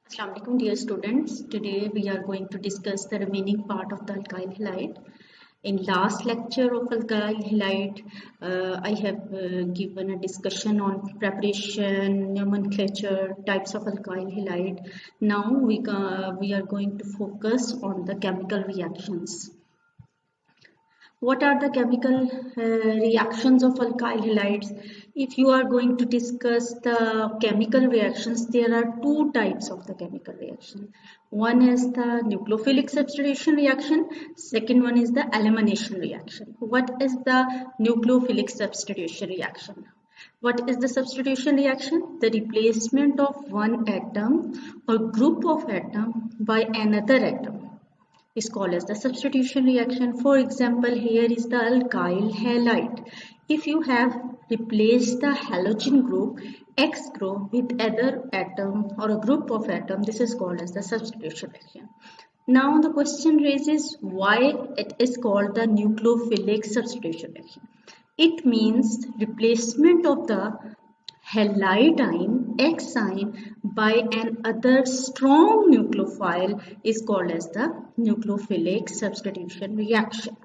Assalamu alaikum dear students. Today we are going to discuss the remaining part of the alkyl halide. In last lecture of alkyl halide, I have given a discussion on preparation, nomenclature, types of alkyl halide. Now we are going to focus on the chemical reactions. What are the chemical reactions of alkyl halides? If you are going to discuss the chemical reactions, there are two types of the chemical reaction. One is the nucleophilic substitution reaction. Second one is the elimination reaction. What is the nucleophilic substitution reaction? What is the substitution reaction? The replacement of one atom or group of atom by another atom is called as the substitution reaction. For example, here is the alkyl halide. If you have replaced the halogen group X group with other atom or a group of atom, this is called as the substitution reaction. Now the question raises why it is called the nucleophilic substitution reaction. It means replacement of the halide ion X ion by an other strong nucleophile is called as the nucleophilic substitution reaction.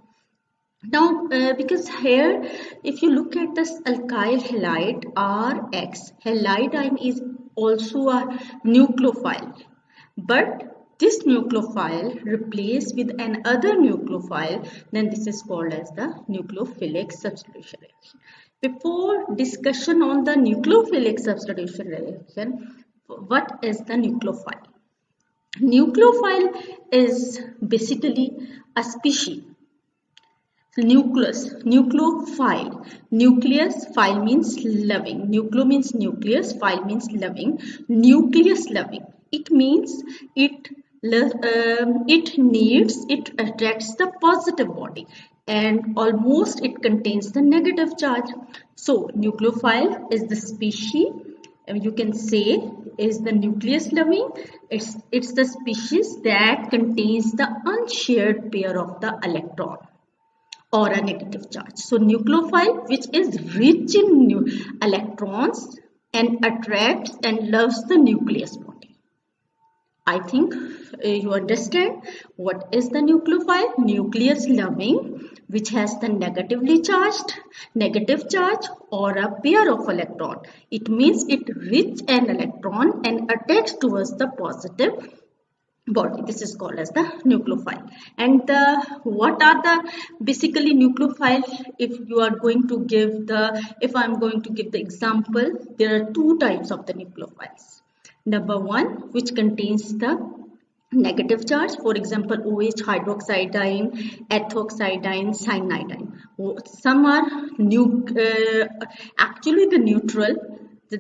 Now, because here, if you look at this alkyl halide Rx, halide ion is also a nucleophile, but this nucleophile replaced with another nucleophile, then this is called as the nucleophilic substitution reaction. Before discussion on the nucleophilic substitution reaction, what is the nucleophile? Nucleophile is basically a species. Nucleus, nucleophile. Nucleus, phile means loving. Nucleo means nucleus, phile means loving. Nucleus loving. It means it attracts the positive body, and almost it contains the negative charge. So nucleophile is the species, you can say, is the nucleus loving. It's the species that contains the unshared pair of the electron or a negative charge. So nucleophile, which is rich in electrons and attracts and loves the nucleus body. I think you understand what is the nucleophile. Nucleus loving, which has the negative charge or a pair of electron. It means it rich an electron and attached towards the positive body. This is called as the nucleophile. And what are the basically nucleophile? If I'm going to give the example, there are two types of the nucleophiles. Number one, which contains the negative charge, for example, OH, hydroxide ion, ethoxide ion, cyanide ion. Some are actually the neutral,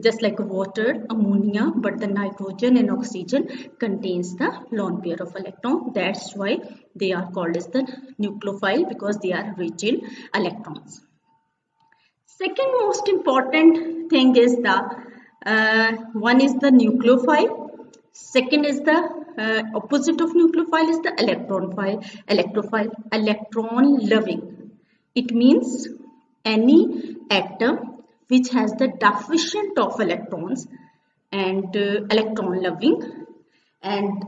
just like water, ammonia, but the nitrogen and oxygen contains the lone pair of electron. That's why they are called as the nucleophile, because they are rich in electrons. Second most important thing is the one is the nucleophile. Second is the opposite of nucleophile is the electrophile. Electron loving. It means any atom which has the deficient of electrons and electron loving and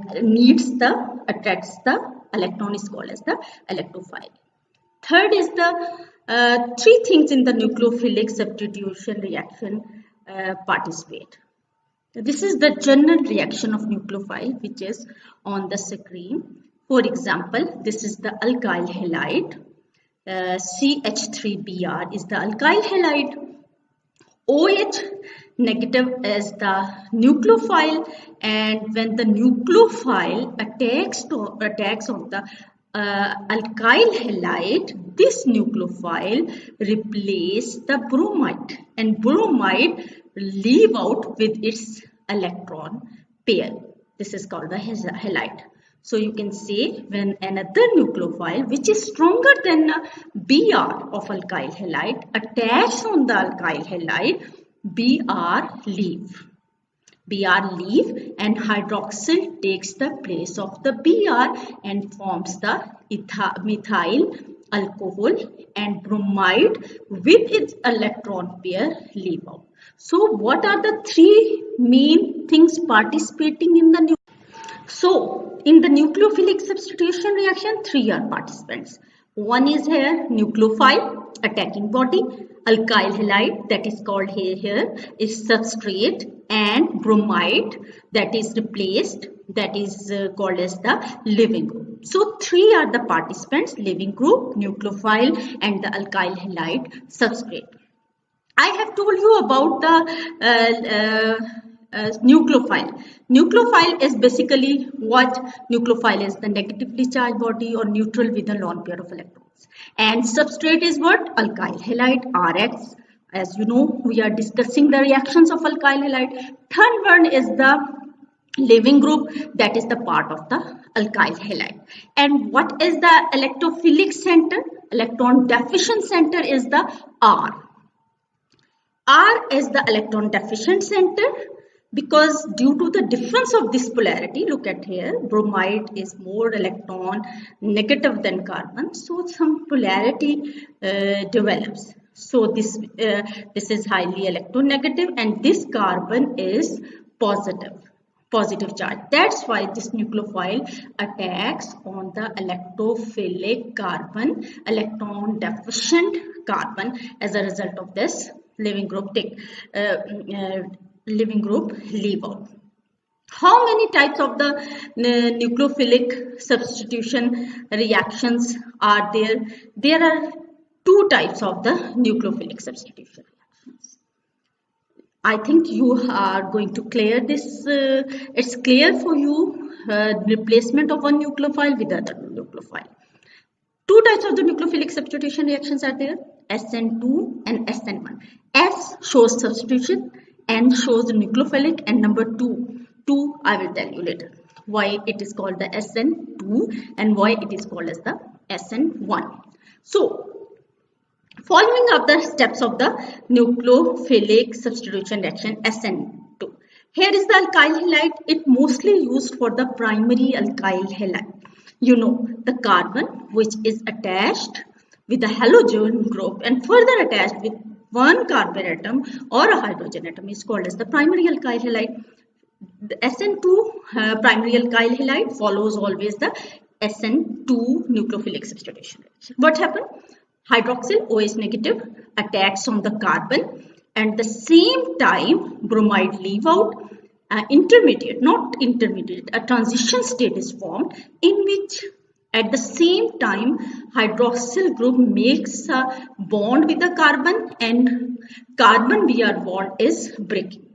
attracts the electron is called as the electrophile. Third is the three things in the nucleophilic substitution reaction participate. This is the general reaction of nucleophile, which is on the screen. For example, this is the alkyl halide. CH3Br is the alkyl halide. OH negative is the nucleophile, and when the nucleophile attacks on the alkyl halide, this nucleophile replace the bromide, and bromide leave out with its electron pair. This is called the halide. So you can say when another nucleophile, which is stronger than a Br of alkyl halide, attached on the alkyl halide, Br leave. Br leave and hydroxyl takes the place of the Br and forms the methyl alcohol, and bromide with its electron pair leave out. So what are the three main things participating in the So in the nucleophilic substitution reaction, three are participants. One is here nucleophile, attacking body, alkyl halide, that is called here is substrate, and bromide, that is replaced, that is called as the leaving group. So three are the participants: leaving group, nucleophile, and the alkyl halide substrate. I have told you about the nucleophile. Nucleophile is basically what? Nucleophile is the negatively charged body or neutral with a lone pair of electrons. And substrate is what? Alkyl halide, RX. As you know, we are discussing the reactions of alkyl halide. Third one is the leaving group, that is the part of the alkyl halide. And what is the electrophilic center? Electron deficient center is the R. R is the electron deficient center because due to the difference of this polarity, look at here, bromide is more electron negative than carbon, so some polarity develops. So this is highly electronegative and this carbon is positive charge. That's why this nucleophile attacks on the electrophilic carbon, electron deficient carbon. As a result of this, leaving group leave out. How many types of the nucleophilic substitution reactions are there? There are two types of the nucleophilic substitution reactions. I think you are going to clear this. It's clear for you, replacement of one nucleophile with other nucleophile. Two types of the nucleophilic substitution reactions are there, SN2 and SN1. S shows substitution, N shows the nucleophilic, and number 2 I will tell you later why it is called the SN2 and why it is called as the SN1. So, following up the steps of the nucleophilic substitution reaction SN2. Here is the alkyl halide. It mostly used for the primary alkyl halide. You know, the carbon which is attached with the halogen group and further attached with one carbon atom or a hydrogen atom is called as the primary alkyl halide. The SN2 primary alkyl halide follows always the SN2 nucleophilic substitution reaction. What happened? Hydroxyl OH negative attacks on the carbon and the same time bromide leave out. A transition state is formed in which at the same time hydroxyl group makes a bond with the carbon and carbon Br bond is breaking.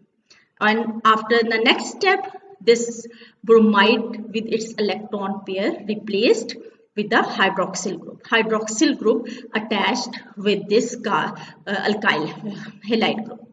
And after the next step, this bromide with its electron pair replaced with the hydroxyl group attached with this alkyl halide group.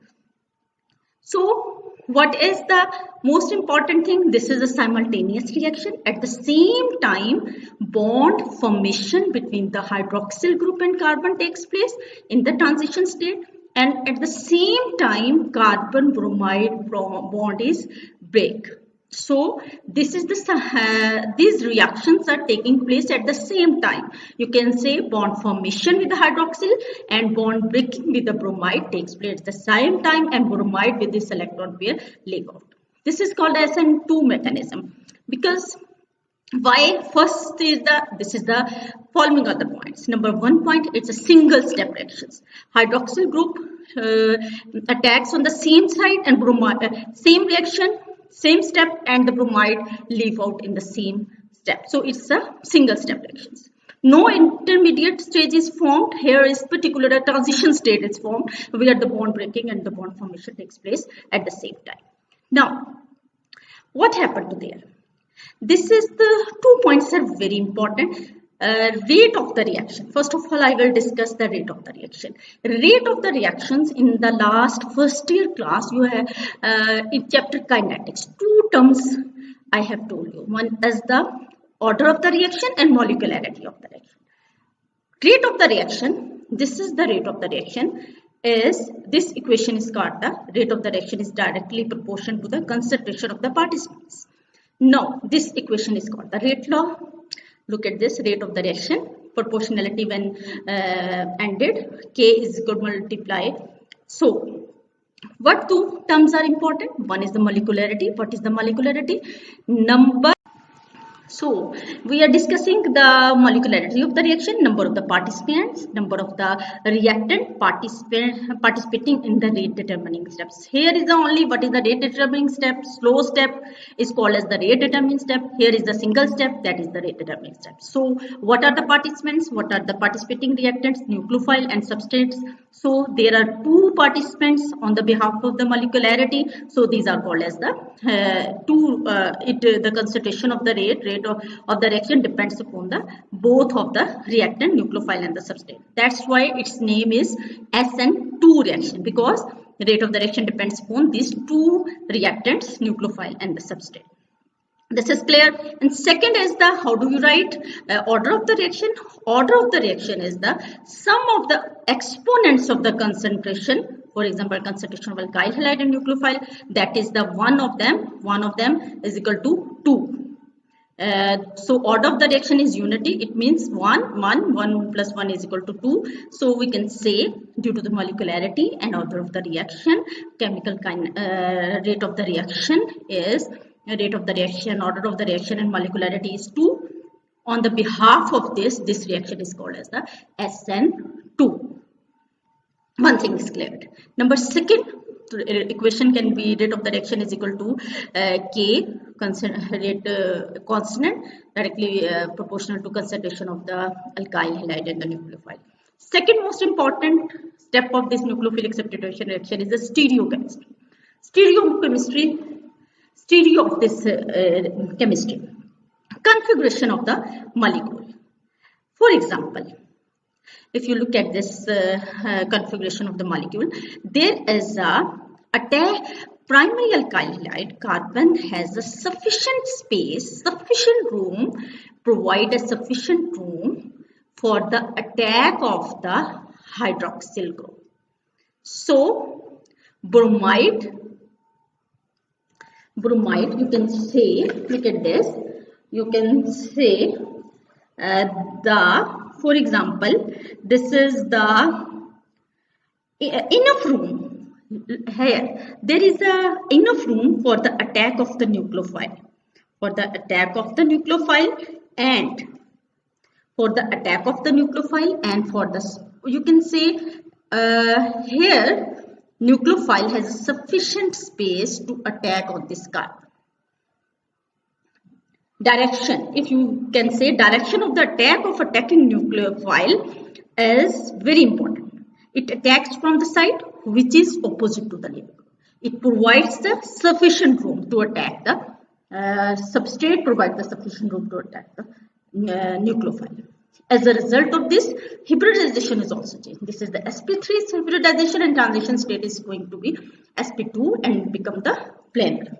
So what is the most important thing? This is a simultaneous reaction. At the same time, bond formation between the hydroxyl group and carbon takes place in the transition state, and at the same time carbon bromide bond is break. So this is these reactions are taking place at the same time. You can say bond formation with the hydroxyl and bond breaking with the bromide takes place at the same time, and bromide with this electron pair leave out. This is called as SN2 mechanism. Because why? First is this is the following other points. Number 1 point, it's a single step reactions. Hydroxyl group attacks on the same side and bromide same reaction, same step, and the bromide leave out in the same step. So it's a single step reactions. No intermediate stage is formed. Here is particular transition state is formed where the bond breaking and the bond formation takes place at the same time. Now, what happened to there? This is the 2 points are very important. Rate of the reaction. First of all, I will discuss the rate of the reaction. Rate of the reactions in the first year class, you have in chapter kinetics, 2 terms I have told you. One is the order of the reaction and molecularity of the reaction. Rate of the reaction, this is the rate of the reaction, is this equation is called the rate of the reaction is directly proportional to the concentration of the participants. Now, this equation is called the rate law. Look at this rate of the reaction, proportionality when ended, K is equal to multiply. So, what 2 terms are important? One is the molecularity. What is the molecularity? Number So we are discussing the molecularity of the reaction, number of the participants, number of the reactant participating in the rate determining steps. Here is the only what is the rate determining step. Slow step is called as the rate determining step. Here is the single step, that is the rate determining step. So what are the participants? What are the participating reactants, nucleophile and substrates? So there are two participants on the behalf of the molecularity. So these are called as the the concentration of the rate of the reaction depends upon the both of the reactant, nucleophile and the substrate. That's why its name is SN2 reaction, because the rate of the reaction depends upon these two reactants, nucleophile and the substrate. This is clear. And second is the how do you write order of the reaction? Order of the reaction is the sum of the exponents of the concentration. For example, concentration of alkyl halide and nucleophile, that is the one of them is equal to 2. So order of the reaction is unity. It means 1 plus 1 is equal to 2. So we can say due to the molecularity and order of the reaction, chemical rate of the reaction is rate of the reaction, order of the reaction and molecularity is 2. On the behalf of this reaction is called as the SN2. One thing is cleared. Number second equation can be rate of the reaction is equal to K constant directly proportional to concentration of the alkyl halide and the nucleophile. Second most important step of this nucleophilic substitution reaction is the stereochemistry. Stereo of this chemistry. Configuration of the molecule. For example, if you look at this configuration of the molecule, there is a primary alkyl halide carbon has a sufficient space, sufficient room for the attack of the hydroxyl group. So bromide, you can say, look at this, you can say for example, this is the enough room. Here, there is enough room for the attack of the nucleophile. And for the, you can say here, nucleophile has sufficient space to attack on this carbon. Direction, if you can say, direction of the attack of attacking nucleophile is very important. It attacks from the side which is opposite to the label. It provides the sufficient room to attack the substrate, provides the sufficient room to attack the nucleophile. As a result of this, hybridization is also changed. This is the sp3 hybridization, and transition state is going to be sp2 and become the planar.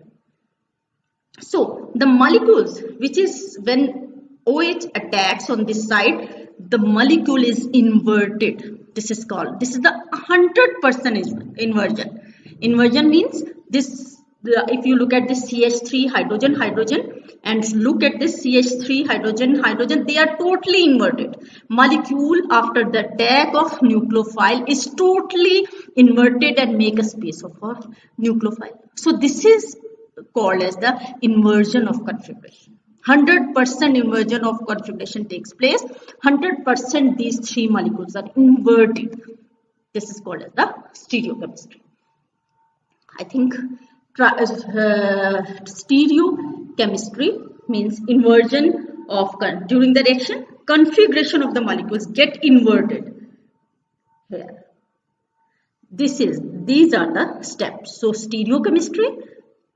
So the molecules, which is when OH attacks on this side, the molecule is inverted. This is the 100% inversion. Inversion means this, if you look at this CH3 hydrogen and look at this CH3 hydrogen, they are totally inverted. Molecule after the attack of nucleophile is totally inverted and make a space of a nucleophile. So this is called as the inversion of configuration. 100% inversion of configuration takes place. 100% these three molecules are inverted. This is called as the stereochemistry. I think stereochemistry means inversion of during the reaction, configuration of the molecules get inverted. Here, these are the steps. So stereochemistry,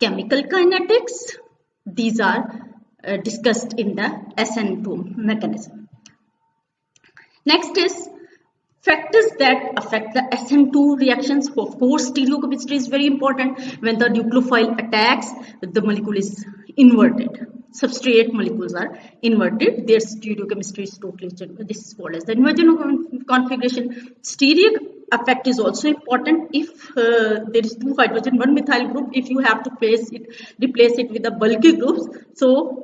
chemical kinetics, these are discussed in the SN2 mechanism. Next is factors that affect the SN2 reactions. Of course, stereochemistry is very important. When the nucleophile attacks, the molecule is inverted. Substrate molecules are inverted. Their stereochemistry is totally changed. This is called as the inversion of configuration. Steric effect is also important. If there is 2 hydrogen 1 methyl group, if you have to replace it with the bulky groups, so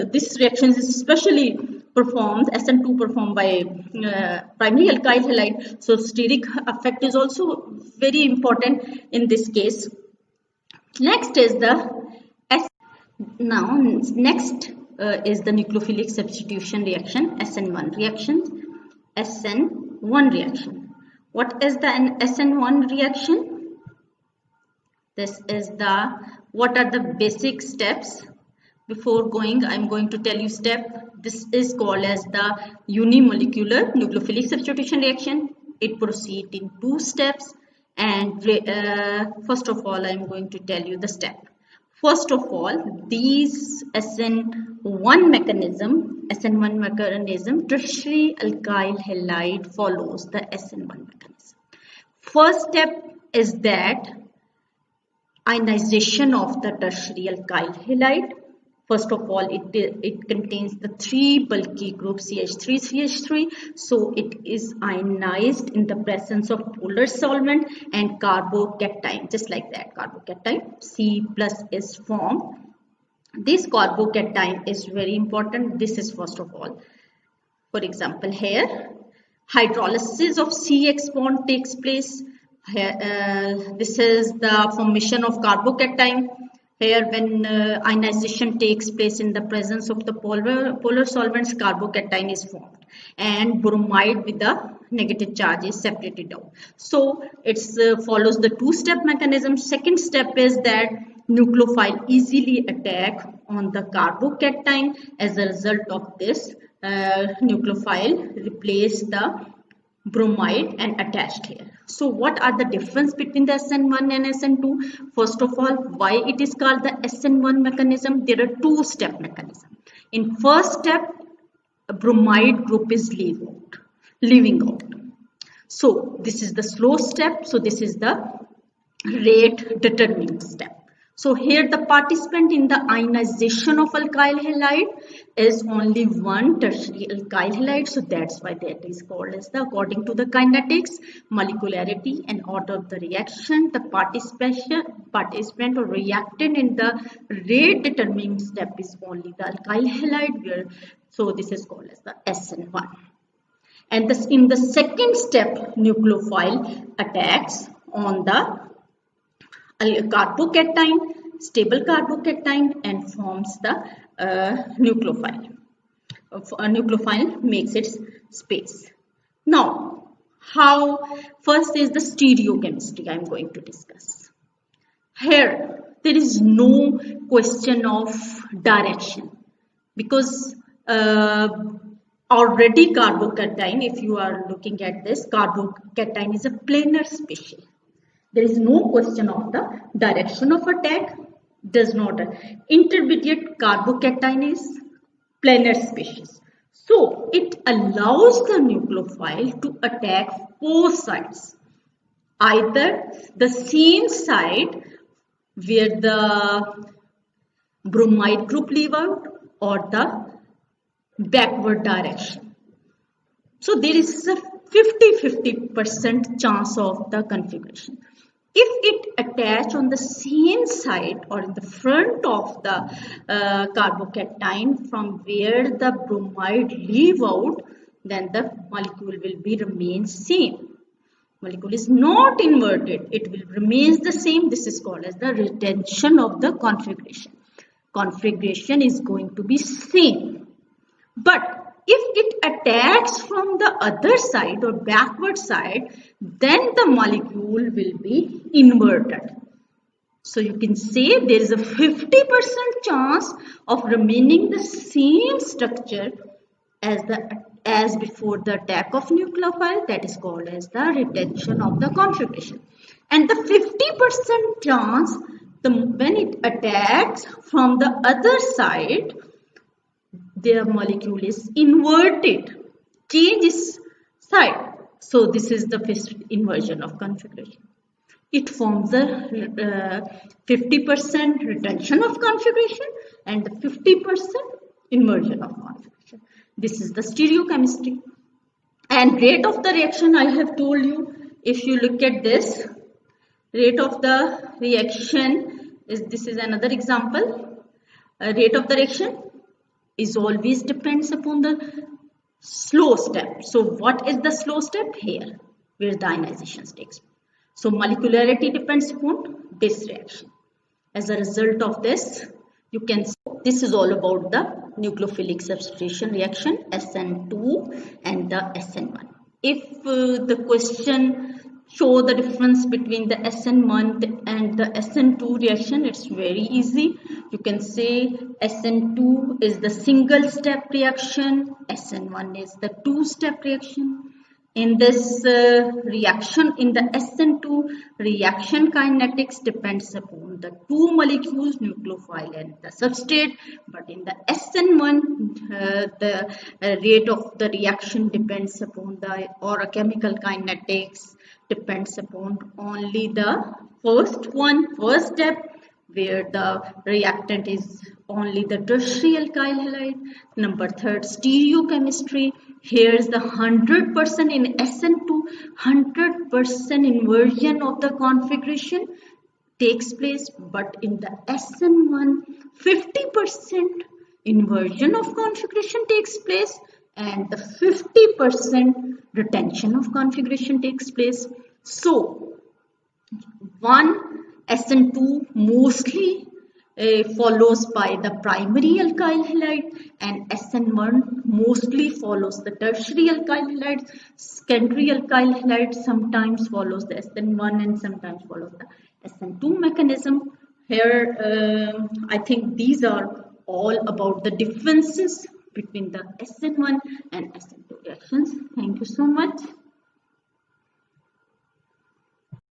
this reaction is especially performed, SN2 performed by primary alkyl halide. So steric effect is also very important in this case. Next is the Now, next is the nucleophilic substitution reaction, SN1 reaction. SN1 reaction. What is the SN1 reaction? This is the, what are the basic steps? Before going, I'm going to tell you step. This is called as the unimolecular nucleophilic substitution reaction. It proceeds in 2 steps, and first of all, I'm going to tell you the step. First of all, these SN1 mechanism, tertiary alkyl halide follows the SN1 mechanism. First step is that ionization of the tertiary alkyl halide. First of all, it contains the 3 bulky groups CH3, CH3. So it is ionized in the presence of polar solvent and carbocation, just like that, carbocation, C plus is formed. This carbocation is very important. This is first of all. For example, here, hydrolysis of CX bond takes place. Here, this is the formation of carbocation. Here, when ionization takes place in the presence of the polar solvents, carbocation is formed, and bromide with the negative charge is separated out. So it follows the 2-step mechanism. Second step is that nucleophile easily attack on the carbocation. As a result of this, nucleophile replace the bromide and attached here. So what are the difference between the SN1 and SN2? First of all, why it is called the SN1 mechanism? There are 2-step mechanism. In first step, a bromide group is leaving out. So this is the slow step. So this is the rate determining step. So here the participant in the ionization of alkyl halide is only one tertiary alkyl halide. So that's why that is called as the, according to the kinetics, molecularity and order of the reaction, the participant or reactant in the rate determining step is only the alkyl halide. So this is called as the SN1. And this, in the second step, nucleophile attacks on the carbocation, stable carbocation, and forms the nucleophile. Nucleophile makes its space. Now, first is the stereochemistry I am going to discuss. Here, there is no question of direction because already carbocation, if you are looking at this, carbocation is a planar species. There is no question of the direction of attack. Does not. Intermediate carbocation is planar species. So it allows the nucleophile to attack both sides. Either the same side where the bromide group leave out or the backward direction. So there is a 50% chance of the configuration. If it attach on the same side or in the front of the carbocation from where the bromide leave out, then the molecule will be remain same. Molecule is not inverted, it will remain the same. This is called as the retention of the configuration. Configuration is going to be same. But if it attacks from the other side or backward side, then the molecule will be inverted. So you can say there is a 50% chance of remaining the same structure as before the attack of nucleophile. That is called as the retention of the configuration. And the 50% chance when it attacks from the other side, their molecule is inverted, changes side. So this is the first inversion of configuration. It forms a 50% retention of configuration and the 50% inversion of configuration. This is the stereochemistry. And rate of the reaction, I have told you, if you look at this, rate of the reaction this is another example. Rate of the reaction is always depends upon the slow step. So what is the slow step? Here, where the ionization takes place. So molecularity depends upon this reaction. As a result of this, You can see this is all about the nucleophilic substitution reaction SN2 and the SN1. If the question show the difference between the SN1 and the SN2 reaction, it's very easy. You can say SN2 is the single step reaction, SN1 is the two-step reaction. In this reaction, in the SN2, reaction kinetics depends upon the two molecules, nucleophile and the substrate. But in the SN1, the rate of the reaction depends upon the orochemical kinetics, depends upon only the first step, where the reactant is only the tertiary alkyl halide. Number third, stereochemistry. Here's the 100% in SN2, 100% inversion of the configuration takes place, but in the SN1, 50% inversion of configuration takes place and the 50% retention of configuration takes place. So, SN2 mostly follows by the primary alkyl halide and SN1 mostly follows the tertiary alkyl halide. Secondary alkyl halide sometimes follows the SN1 and sometimes follows the SN2 mechanism. Here I think these are all about the differences between the SN1 and SN2 reactions. Thank you so much.